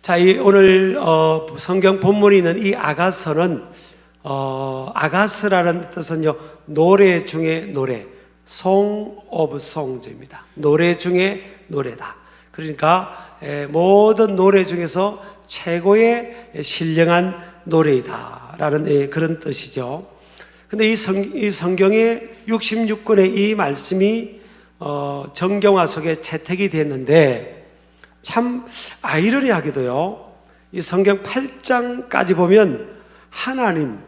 자, 오늘 성경 본문이 있는 이 아가서는 아가스라는 뜻은요, 노래 중에 노래, Song of Songs입니다. 노래 중에 노래다. 그러니까 모든 노래 중에서 최고의 신령한 노래이다라는 그런 뜻이죠. 근데 이 성경의 66권의 이 말씀이 정경화 속에 채택이 됐는데, 참 아이러니하게도요, 이 성경 8장까지 보면 하나님,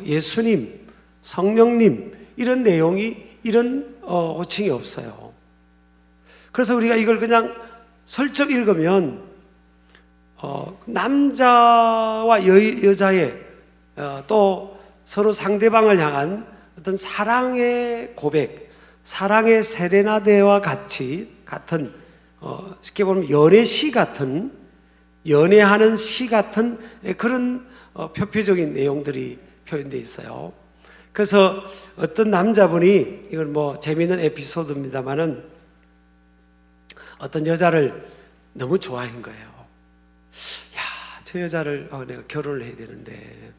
예수님, 성령님 이런 내용이, 이런 호칭이 없어요. 그래서 우리가 이걸 그냥 슬쩍 읽으면 남자와 여자의 또 서로 상대방을 향한 어떤 사랑의 고백, 사랑의 세레나데와 같은 쉽게 보면 연애시 같은, 연애하는 시 같은 그런 표피적인 내용들이 표현되어 있어요. 그래서 어떤 남자분이, 이건 재미있는 에피소드입니다만은, 어떤 여자를 너무 좋아한 거예요. 야, 저 여자를 내가 결혼을 해야 되는데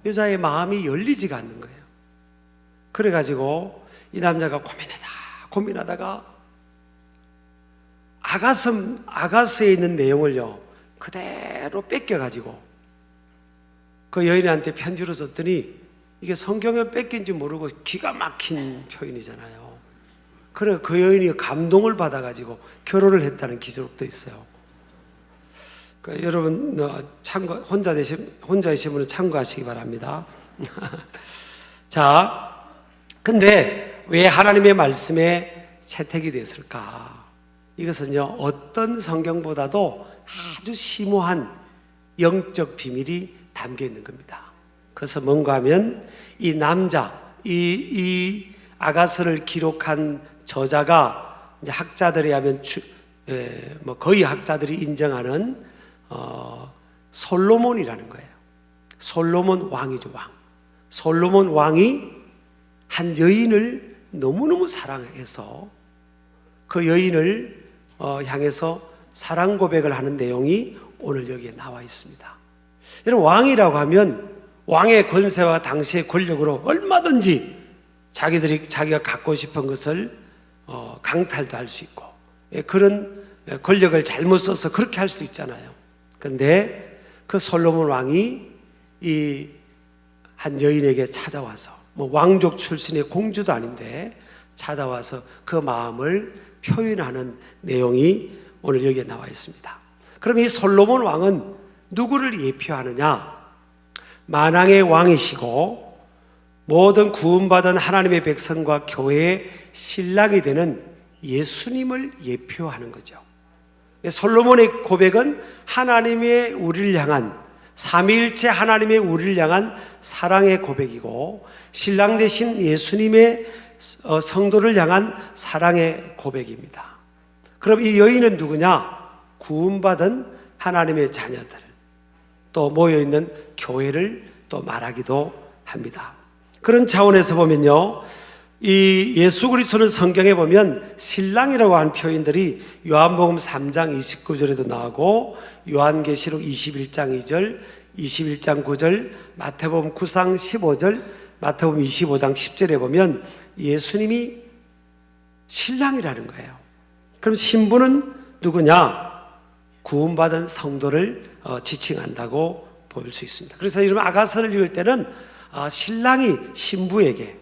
여자의 마음이 열리지가 않는 거예요. 그래가지고 이 남자가 고민하다가 아가서에 있는 내용을요 그대로 뺏겨가지고 그 여인한테 편지로 썼더니, 이게 성경에 뺏긴지 모르고 기가 막힌 표현이잖아요. 그래 그 여인이 감동을 받아가지고 결혼을 했다는 기록도 있어요. 그러니까 여러분 혼자 계신 분은 참고하시기 바랍니다. 자, 근데 왜 하나님의 말씀에 채택이 됐을까? 이것은요, 어떤 성경보다도 아주 심오한 영적 비밀이 담겨 있는 겁니다. 그래서 뭔가 하면 이 남자, 이 아가서를 기록한 저자가 이제 학자들에 하면 거의 학자들이 인정하는 솔로몬이라는 거예요. 솔로몬 왕이죠, 왕. 솔로몬 왕이 한 여인을 너무너무 사랑해서 그 여인을 향해서 사랑 고백을 하는 내용이 오늘 여기에 나와 있습니다. 여러분, 왕이라고 하면 왕의 권세와 당시의 권력으로 얼마든지 자기가 갖고 싶은 것을 강탈도 할 수 있고, 그런 권력을 잘못 써서 그렇게 할 수도 있잖아요. 그런데 그 솔로몬 왕이 이 한 여인에게 찾아와서, 왕족 출신의 공주도 아닌데 찾아와서 그 마음을 표현하는 내용이 오늘 여기에 나와 있습니다. 그럼 이 솔로몬 왕은 누구를 예표하느냐? 만왕의 왕이시고 모든 구원받은 하나님의 백성과 교회의 신랑이 되는 예수님을 예표하는 거죠. 솔로몬의 고백은 하나님의 우리를 향한, 삼위일체 하나님의 우리를 향한 사랑의 고백이고, 신랑 되신 예수님의 성도를 향한 사랑의 고백입니다. 그럼 이 여인은 누구냐? 구원받은 하나님의 자녀들, 또 모여있는 교회를 또 말하기도 합니다. 그런 차원에서 보면요, 이 예수 그리스도는 성경에 보면 신랑이라고 하는 표현들이 요한복음 3장 29절에도 나오고, 요한계시록 21장 2절, 21장 9절, 마태복음 9장 15절, 마태복음 25장 10절에 보면 예수님이 신랑이라는 거예요. 그럼 신부는 누구냐? 구원받은 성도를 지칭한다고 볼 수 있습니다. 그래서 이런 아가서를 읽을 때는 신랑이 신부에게,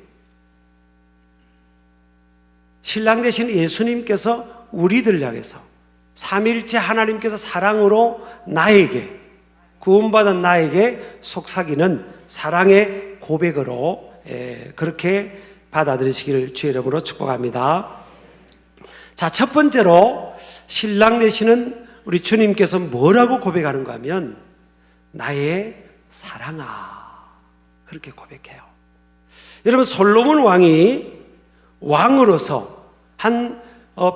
신랑 되신 예수님께서 우리들을 향해서, 삼위일체 하나님께서 사랑으로 나에게, 구원받은 나에게 속삭이는 사랑의 고백으로 그렇게 받아들이시기를 주의 이름으로 축복합니다. 자, 첫 번째로 신랑 되시는 우리 주님께서 뭐라고 고백하는가 하면 나의 사랑아, 그렇게 고백해요. 여러분, 솔로몬 왕이 왕으로서 한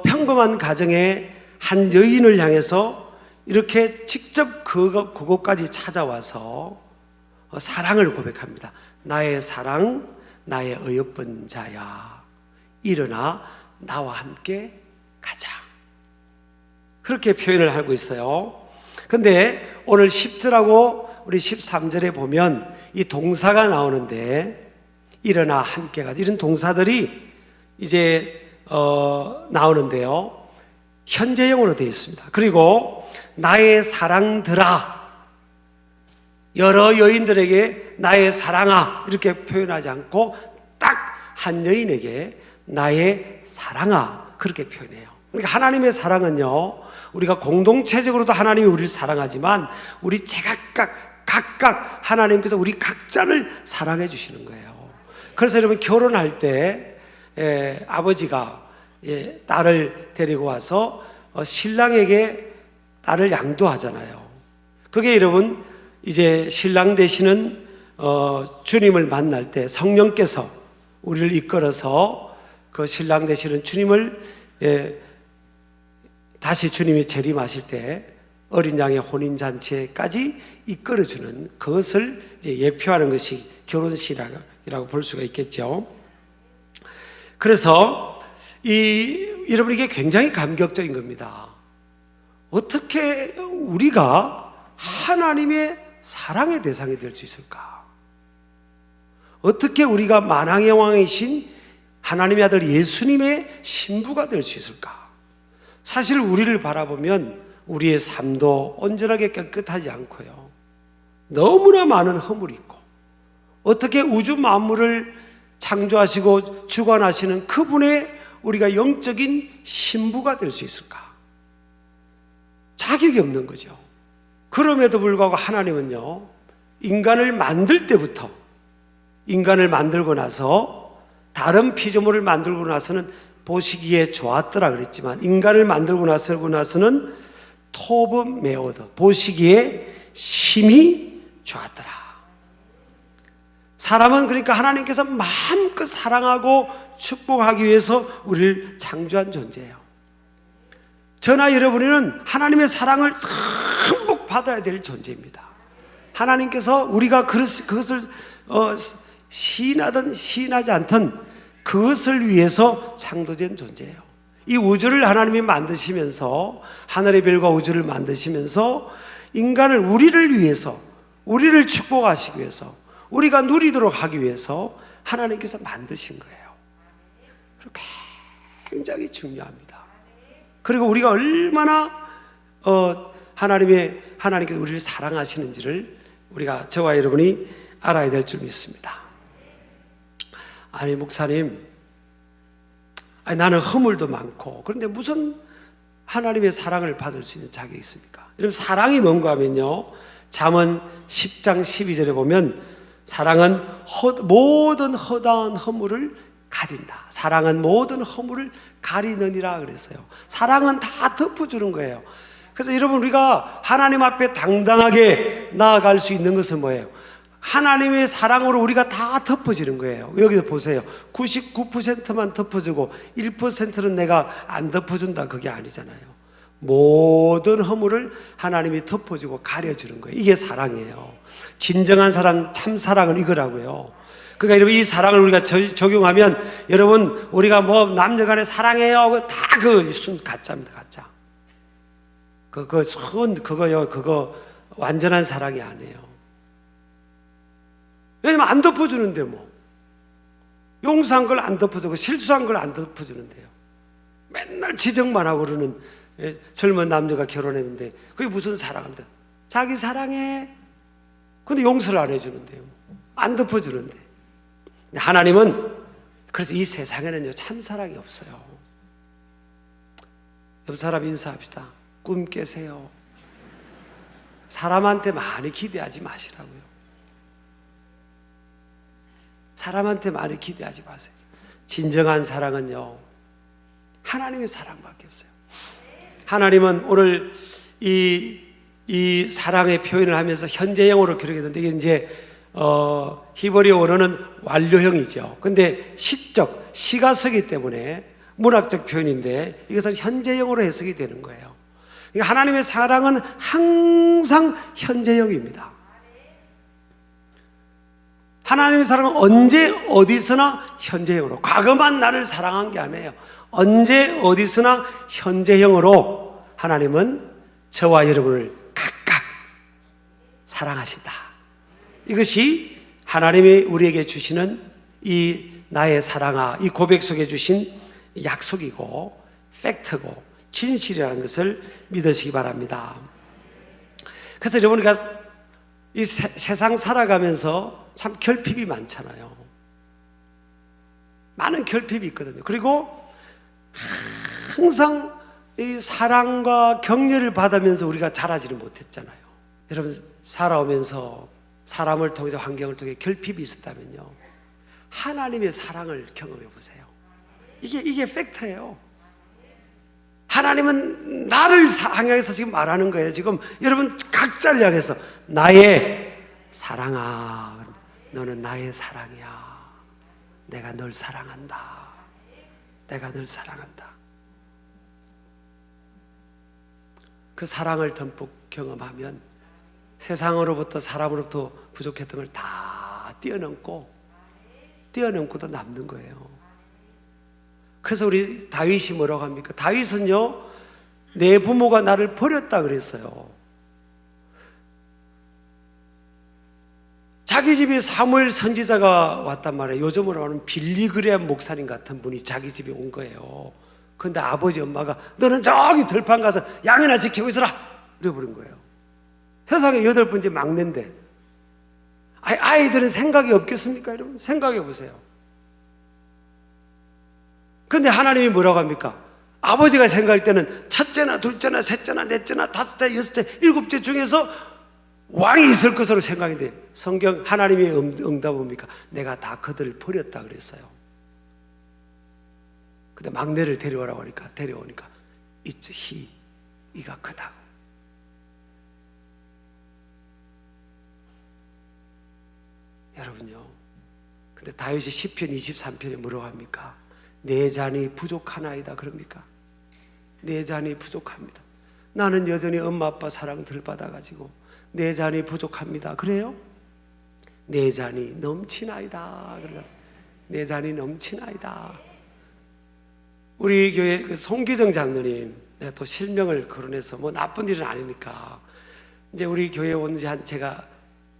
평범한 가정의 한 여인을 향해서 이렇게 직접 그곳까지 찾아와서 사랑을 고백합니다. 나의 사랑, 나의 어여쁜 자야, 일어나 나와 함께 가자. 그렇게 표현을 하고 있어요. 근데 오늘 10절하고 우리 13절에 보면 이 동사가 나오는데, 일어나 함께 가자, 이런 동사들이 이제 나오는데요, 현재형으로 되어 있습니다. 그리고 나의 사랑들아, 여러 여인들에게 나의 사랑아 이렇게 표현하지 않고 딱 한 여인에게 나의 사랑아 그렇게 표현해요. 그러니까 하나님의 사랑은요, 우리가 공동체적으로도 하나님이 우리를 사랑하지만 우리 각각 하나님께서 우리 각자를 사랑해 주시는 거예요. 그래서 여러분, 결혼할 때 아버지가 딸을 데리고 와서 신랑에게 딸을 양도하잖아요. 그게 여러분, 이제 신랑 되시는 주님을 만날 때 성령께서 우리를 이끌어서 그 신랑 되시는 주님을 다시 주님이 재림하실 때 어린 양의 혼인잔치에까지 이끌어주는, 그것을 이제 예표하는 것이 결혼식이라고 볼 수가 있겠죠. 그래서 여러분, 이게 굉장히 감격적인 겁니다. 어떻게 우리가 하나님의 사랑의 대상이 될 수 있을까? 어떻게 우리가 만왕의 왕이신 하나님의 아들 예수님의 신부가 될 수 있을까? 사실 우리를 바라보면 우리의 삶도 온전하게 깨끗하지 않고요, 너무나 많은 허물이 있고, 어떻게 우주 만물을 창조하시고 주관하시는 그분의 우리가 영적인 신부가 될 수 있을까? 자격이 없는 거죠. 그럼에도 불구하고 하나님은요, 인간을 만들 때부터, 인간을 만들고 나서 다른 피조물을 만들고 나서는 보시기에 좋았더라 그랬지만, 인간을 만들고 나서는 토브 메오더, 보시기에 심히 좋았더라. 사람은 그러니까 하나님께서 마음껏 사랑하고 축복하기 위해서 우리를 창조한 존재예요. 저나 여러분은 하나님의 사랑을 듬뿍 받아야 될 존재입니다. 하나님께서 우리가 그것을 시인하든 시인하지 않든 그것을 위해서 창조된 존재예요. 이 우주를 하나님이 만드시면서, 하늘의 별과 우주를 만드시면서 인간을, 우리를 위해서, 우리를 축복하시기 위해서, 우리가 누리도록 하기 위해서 하나님께서 만드신 거예요. 그리고 굉장히 중요합니다. 그리고 우리가 얼마나 하나님께서 우리를 사랑하시는지를 우리가, 저와 여러분이 알아야 될 줄 믿습니다. 아니, 목사님, 나는 허물도 많고, 그런데 무슨 하나님의 사랑을 받을 수 있는 자격이 있습니까? 여러분, 사랑이 뭔가 하면요, 잠언 10장 12절에 보면 사랑은 모든 허다한 허물을 가린다. 사랑은 모든 허물을 가리느니라 그랬어요. 사랑은 다 덮어주는 거예요. 그래서 여러분, 우리가 하나님 앞에 당당하게 나아갈 수 있는 것은 뭐예요? 하나님의 사랑으로 우리가 다 덮어지는 거예요. 여기서 보세요. 99%만 덮어주고 1%는 내가 안 덮어준다, 그게 아니잖아요. 모든 허물을 하나님이 덮어주고 가려주는 거예요. 이게 사랑이에요. 진정한 사랑, 참 사랑은 이거라고요. 그러니까 여러분, 이 사랑을 우리가 적용하면, 여러분, 우리가 뭐 남녀간에 사랑해요, 다 가짜입니다. 가짜. 그거 완전한 사랑이 아니에요. 왜냐면 안 덮어주는데, 뭐 용서한 걸 안 덮어주고 실수한 걸 안 덮어주는데요. 맨날 지적만 하고 그러는 젊은 남녀가 결혼했는데 그게 무슨 사랑입니다. 자기 사랑해, 근데 용서를 안 해주는데요, 안 덮어주는데. 하나님은, 그래서 이 세상에는요, 참 사랑이 없어요. 옆 사람 인사합시다. 꿈 깨세요. 사람한테 많이 기대하지 마시라고요. 사람한테 많이 기대하지 마세요. 진정한 사랑은요, 하나님의 사랑밖에 없어요. 하나님은 오늘 이 사랑의 표현을 하면서 현재형으로 기록했는데, 이게 이제 히브리어 원어는 완료형이죠. 근데 시가 서기 때문에 문학적 표현인데, 이것은 현재형으로 해석이 되는 거예요. 그러니까 하나님의 사랑은 항상 현재형입니다. 하나님의 사랑은 언제 어디서나 현재형으로, 과거만 나를 사랑한 게 아니에요. 언제 어디서나 현재형으로 하나님은 저와 여러분을 각각 사랑하신다. 이것이 하나님이 우리에게 주시는 이 나의 사랑아, 이 고백 속에 주신 약속이고 팩트고 진실이라는 것을 믿으시기 바랍니다. 그래서 여러분, 우리가 이 세상 살아가면서 참 결핍이 많잖아요. 많은 결핍이 있거든요. 그리고 항상 이 사랑과 격려를 받으면서 우리가 자라지를 못했잖아요. 여러분, 살아오면서 사람을 통해서 환경을 통해 결핍이 있었다면요, 하나님의 사랑을 경험해 보세요. 이게 팩트예요. 하나님은 나를 향해서 지금 말하는 거예요. 지금 여러분 각자를 향해서 나의 사랑아, 너는 나의 사랑이야. 내가 널 사랑한다. 내가 널 사랑한다. 그 사랑을 듬뿍 경험하면 세상으로부터 사람으로부터 부족했던 걸 다 뛰어넘고도 남는 거예요. 그래서 우리 다윗이 뭐라고 합니까? 다윗은요, 내 부모가 나를 버렸다 그랬어요. 자기 집에 사무엘 선지자가 왔단 말이에요. 요즘으로 하는 빌리그레암 목사님 같은 분이 자기 집에 온 거예요. 그런데 아버지 엄마가 너는 저기 들판 가서 양이나 지키고 있어라 이래 부른 거예요. 세상에 8번째 막내인데 아이들은 생각이 없겠습니까? 여러분 생각해 보세요. 그런데 하나님이 뭐라고 합니까? 아버지가 생각할 때는 첫째나 둘째나 셋째나 넷째나 다섯째 여섯째 일곱째 중에서 왕이 있을 것으로 생각인데 성경 하나님의 응답은 뭡니까? 내가 다 그들을 버렸다 그랬어요. 근데 막내를 데려오라고 하니까 데려오니까 It's he, 이가 크다고. 여러분요, 근데 다윗이 시편 23편에 뭐라고 합니까? 내 잔이 부족하나이다 그럽니까? 내 잔이 부족합니다. 나는 여전히 엄마 아빠 사랑 덜 받아가지고 내 잔이 부족합니다. 그래요? 내 잔이 넘치나이다. 내 잔이 넘치나이다. 우리 교회 그 송기정 장로님, 내가 또 실명을 거론해서 뭐 나쁜 일은 아니니까, 이제 우리 교회에 온 지 한 제가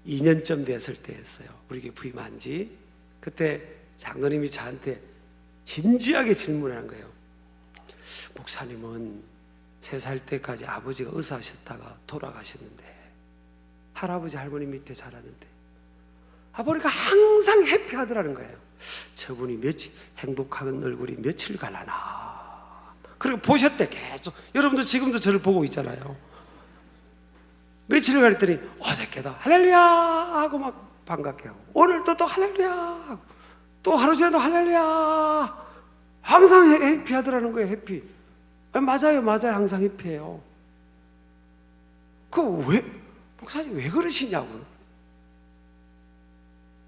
2년쯤 됐을 때였어요. 우리 교회 부임한 지. 그때 장로님이 저한테 진지하게 질문하는 거예요. 목사님은 3살 때까지 아버지가 의사하셨다가 돌아가셨는데 할아버지 할머니 밑에 자랐는데 아버지가 항상 해피하더라는 거예요. 저분이 행복한 얼굴이 며칠 갈라나. 그리고 보셨대 계속. 여러분도 지금도 저를 보고 있잖아요. 며칠을 가랬더니 어저께도 할렐루야 하고 막 반갑게 하고 오늘도 또 할렐루야 하고 또 하루 지나도 할렐루야. 항상 해피하더라는 거예요. 해피. 맞아요 항상 해피해요. 왜 목사님 왜 그러시냐고.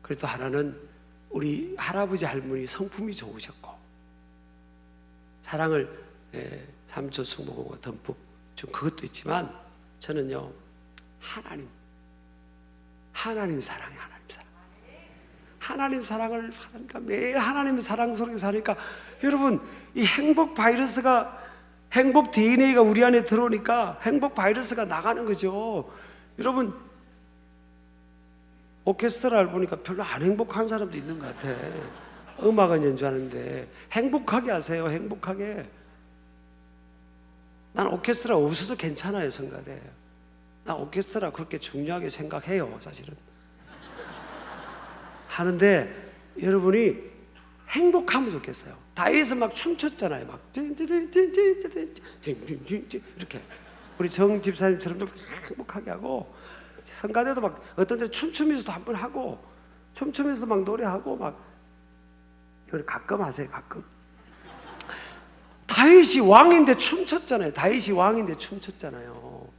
그리고 또 하나는 우리 할아버지 할머니 성품이 좋으셨고 사랑을 삼촌 숙모가 듬뿍 준 그것도 있지만 저는요, 하나님 사랑이에요. 하나님 사랑을 받으니까 매일 하나님의 사랑 속에 사니까 여러분, 이 행복 바이러스가, 행복 DNA가 우리 안에 들어오니까 행복 바이러스가 나가는 거죠. 여러분, 오케스트라를 보니까 별로 안 행복한 사람도 있는 것 같아. 음악은 연주하는데 행복하게 하세요. 행복하게. 난 오케스트라 없어도 괜찮아요. 성가대. 난 오케스트라 그렇게 중요하게 생각해요. 사실은 하는데 여러분이 행복하면 좋겠어요. 다윗은 막 춤췄잖아요. 막 이렇게 우리 정 집사님처럼 좀 행복하게 하고, 성가대도 막 어떤 데 춤추면서도 한번 하고, 춤추면서 막 노래하고 막. 가끔 하세요. 가끔. 다윗이 왕인데 춤췄잖아요. 다윗이 왕인데 춤췄잖아요.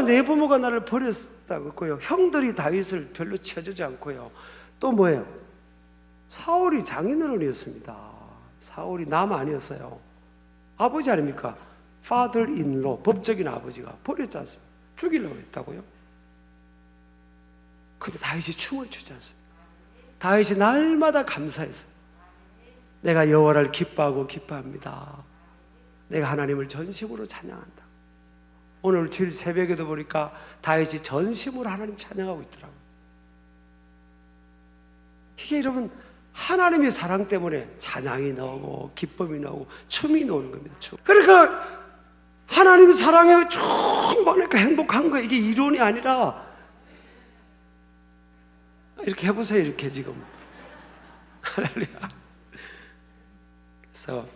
내 부모가 나를 버렸다고 했고요. 형들이 다윗을 별로 쳐주지 않고요. 또 뭐예요? 사울이 장인어른이었습니다. 사울이 남 아니었어요. 아버지 아닙니까? father-in-law, 법적인 아버지가 버렸지 않습니까? 죽이려고 했다고요. 근데 다윗이 춤을 추지 않습니까? 다윗이 날마다 감사했어요. 내가 여호와를 기뻐하고 기뻐합니다. 내가 하나님을 전심으로 찬양한다. 오늘 주일 새벽에도 보니까 다윗이 전심으로 하나님 찬양하고 있더라고요. 이게 여러분 하나님의 사랑 때문에 찬양이 나오고 기쁨이 나오고 춤이 나오는 겁니다. 춤. 그러니까 하나님 사랑에 충만하니까 행복한 거예요. 이게 이론이 아니라 이렇게 해보세요. 이렇게 지금 할렐루야. 그래서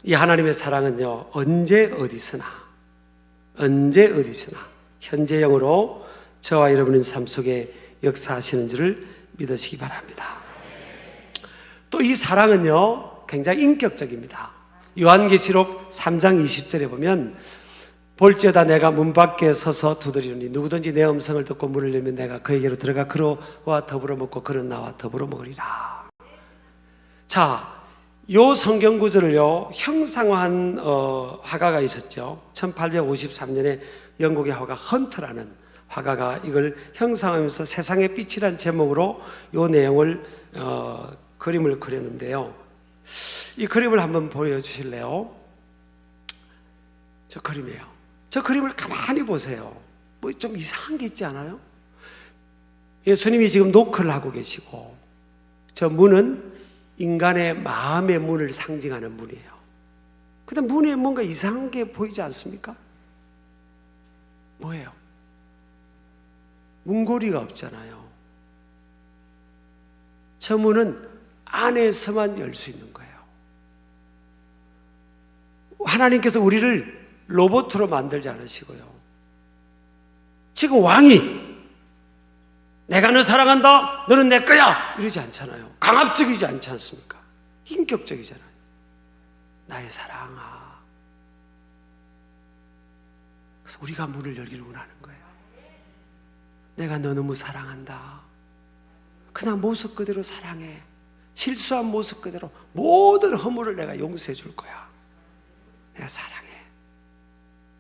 이 하나님의 사랑은요, 언제 어디서나 현재형으로 저와 여러분의 삶 속에 역사하시는 줄을 믿으시기 바랍니다. 또 이 사랑은요, 굉장히 인격적입니다. 요한계시록 3장 20절에 보면 볼지어다 내가 문 밖에 서서 두드리노니 누구든지 내 음성을 듣고 문을 열면 내가 그에게로 들어가 그와 더불어 먹고 그는 나와 더불어 먹으리라. 자, 요 성경 구절을요 형상화한 화가가 있었죠. 1853년에 영국의 화가 헌트라는 화가가 이걸 형상화하면서 세상의 빛이란 제목으로 요 내용을 그림을 그렸는데요. 이 그림을 한번 보여주실래요? 저 그림이에요. 저 그림을 가만히 보세요. 뭐 좀 이상한 게 있지 않아요? 예수님이 지금 노크를 하고 계시고 저 문은 인간의 마음의 문을 상징하는 문이에요. 근데 문에 뭔가 이상한 게 보이지 않습니까? 뭐예요? 문고리가 없잖아요. 저 문은 안에서만 열 수 있는 거예요. 하나님께서 우리를 로봇으로 만들지 않으시고요. 지금 왕이 내가 너 사랑한다, 너는 내 거야 이러지 않잖아요. 강압적이지 않지 않습니까? 인격적이잖아요. 나의 사랑아. 그래서 우리가 문을 열기를 원하는 거예요. 내가 너 너무 사랑한다. 그냥 모습 그대로 사랑해. 실수한 모습 그대로 모든 허물을 내가 용서해 줄 거야. 내가 사랑해.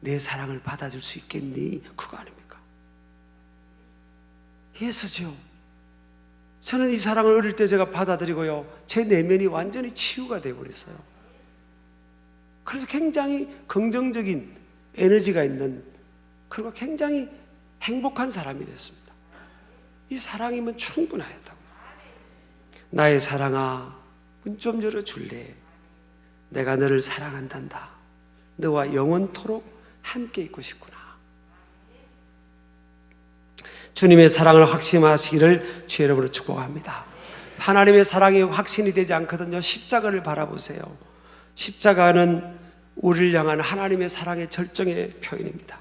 내 사랑을 받아줄 수 있겠니? 그거 아닙니까? 예수죠. 저는 이 사랑을 어릴 때 제가 받아들이고요, 제 내면이 완전히 치유가 되어버렸어요. 그래서 굉장히 긍정적인 에너지가 있는, 그리고 굉장히 행복한 사람이 됐습니다. 이 사랑이면 충분하였다고. 나의 사랑아, 문 좀 열어줄래? 내가 너를 사랑한단다. 너와 영원토록 함께 있고 싶구나. 주님의 사랑을 확신하시기를 주 여러분을 축복합니다. 하나님의 사랑이 확신이 되지 않거든요. 십자가를 바라보세요. 십자가는 우리를 향한 하나님의 사랑의 절정의 표현입니다.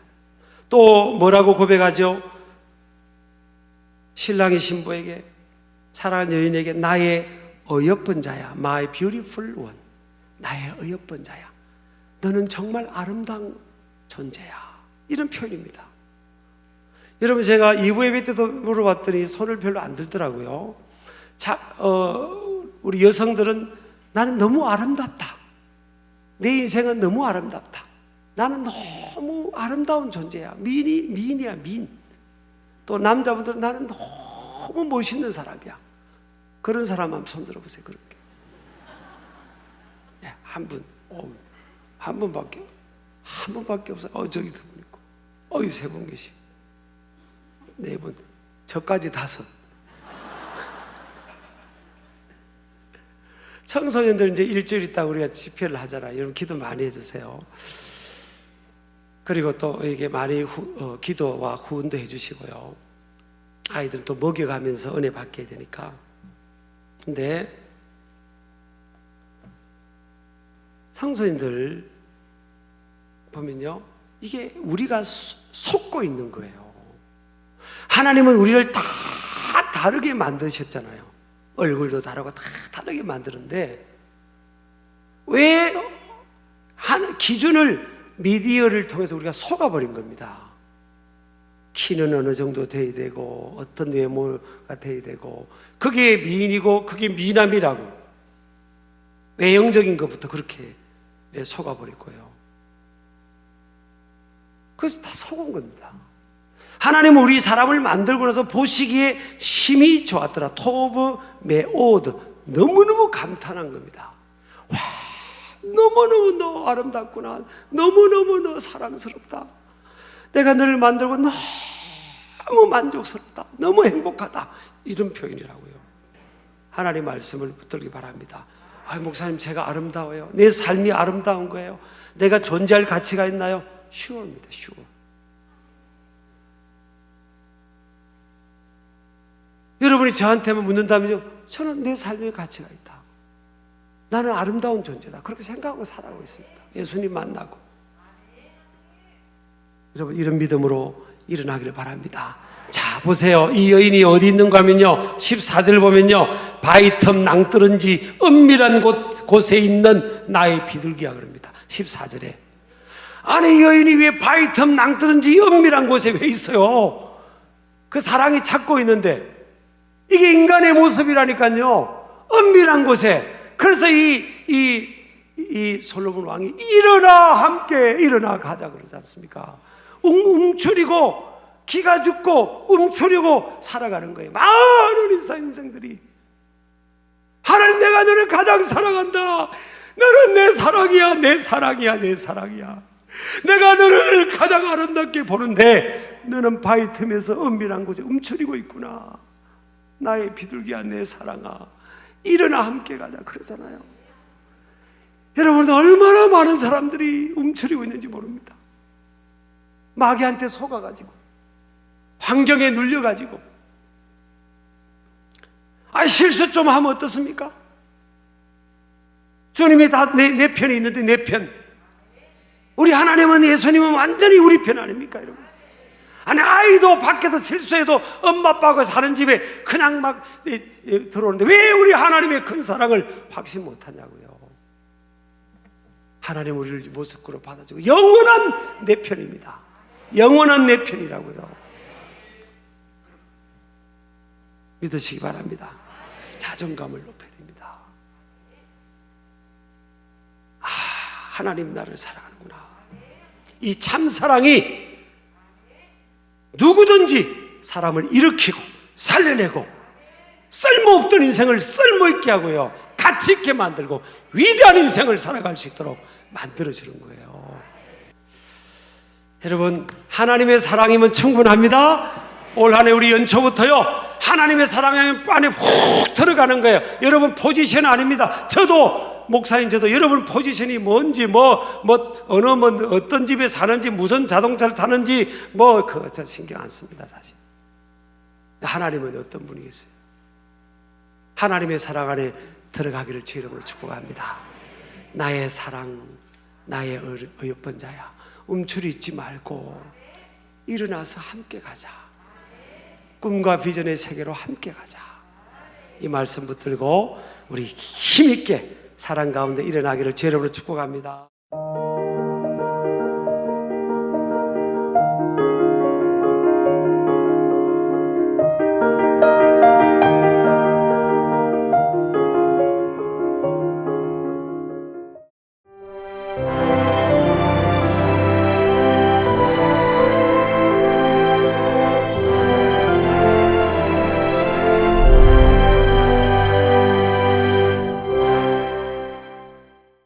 또 뭐라고 고백하죠? 신랑이 신부에게, 사랑하는 여인에게 나의 어여쁜 자야, my beautiful one, 나의 어여쁜 자야, 너는 정말 아름다운 존재야, 이런 표현입니다. 여러분, 제가 2부 예배 때도 물어봤더니 손을 별로 안 들더라고요. 우리 여성들은 나는 너무 아름답다, 내 인생은 너무 아름답다, 나는 너무 아름다운 존재야, 미인이야, 미인. 또 남자분들은 나는 너무 멋있는 사람이야. 그런 사람 한번 손 들어보세요. 그렇게 한 분, 한 분밖에 없어요. 저기 두 분 있고, 세 분 계시고, 네 분, 저까지 5. 청소년들 이제 일주일 있다가 우리가 집회를 하잖아요. 여러분 기도 많이 해주세요. 그리고 또 이게 많이 기도와 후원도 해주시고요. 아이들 또 먹여가면서 은혜 받게 되니까. 근데 성소인들 보면요, 이게 우리가 속고 있는 거예요. 하나님은 우리를 다 다르게 만드셨잖아요. 얼굴도 다르고 다 다르게 만드는데 왜 기준을 미디어를 통해서 우리가 속아버린 겁니다. 키는 어느 정도 돼야 되고, 어떤 외모가 돼야 되고, 그게 미인이고 그게 미남이라고 외형적인 것부터 그렇게 속아버렸고요. 그래서 다 속은 겁니다. 하나님은 우리 사람을 만들고 나서 보시기에 심히 좋았더라. 토브 메오드, 너무너무 감탄한 겁니다. 와, 너무너무 너 아름답구나. 너무너무 너 사랑스럽다. 내가 너를 만들고 너무 만족스럽다. 너무 행복하다. 이런 표현이라고요. 하나님 말씀을 붙들기 바랍니다. 목사님, 제가 아름다워요. 내 삶이 아름다운 거예요. 내가 존재할 가치가 있나요? Sure입니다. Sure. 여러분이 저한테만 묻는다면요, 저는 내 삶의 가치가 있다. 나는 아름다운 존재다. 그렇게 생각하고 살아가고 있습니다. 예수님 만나고. 여러분, 이런 믿음으로 일어나기를 바랍니다. 자, 보세요. 이 여인이 어디 있는가 하면요, 14절 보면요, 바위 틈 낭떠러지 은밀한 곳에 있는 나의 비둘기야 그럽니다. 14절에. 아니, 이 여인이 왜 바위 틈 낭떠러지 은밀한 곳에 왜 있어요? 그 사랑이 찾고 있는데, 이게 인간의 모습이라니까요. 은밀한 곳에. 그래서 이 솔로몬 왕이 일어나, 함께 일어나 가자 그러지 않습니까? 움츠리고 기가 죽고 움츠리고 살아가는 거예요. 많은 인생들이. 하나님, 내가 너를 가장 사랑한다. 너는 내 사랑이야, 내 사랑이야, 내 사랑이야. 내가 너를 가장 아름답게 보는데 너는 바위 틈에서 은밀한 곳에 움츠리고 있구나. 나의 비둘기야, 내 사랑아, 일어나 함께 가자 그러잖아요. 여러분, 얼마나 많은 사람들이 움츠리고 있는지 모릅니다. 마귀한테 속아가지고, 환경에 눌려가지고. 실수 좀 하면 어떻습니까? 주님이 다 내 편에 있는데, 내 편. 우리 하나님은, 예수님은 완전히 우리 편 아닙니까, 여러분? 아니, 아이도 밖에서 실수해도 엄마 아빠가 사는 집에 그냥 막 들어오는데 왜 우리 하나님의 큰 사랑을 확신 못하냐고요. 하나님 우리를 모습으로 받아주고 영원한 내 편입니다. 영원한 내 편이라고요. 믿으시기 바랍니다. 그래서 자존감을 높여야 됩니다. 하나님 나를 사랑하는구나. 이 참사랑이 누구든지 사람을 일으키고 살려내고 쓸모없던 인생을 쓸모있게 하고요, 가치있게 만들고 위대한 인생을 살아갈 수 있도록 만들어주는 거예요. 여러분, 하나님의 사랑이면 충분합니다. 올 한 해 우리 연초부터요, 하나님의 사랑 안에 훅 들어가는 거예요. 여러분 포지션 아닙니다. 저도 목사인 저도 여러분 포지션이 뭔지 어떤 집에 사는지 무슨 자동차를 타는지 그거 저 신경 안 씁니다. 사실 하나님은 어떤 분이겠어요? 하나님의 사랑 안에 들어가기를 주 이름으로 축복합니다. 나의 사랑, 나의 어여쁜 자야, 움츠리 있지 말고 일어나서 함께 가자. 꿈과 비전의 세계로 함께 가자. 이 말씀 붙들고 우리 힘있게 사랑 가운데 일어나기를 주 이름으로 축복합니다.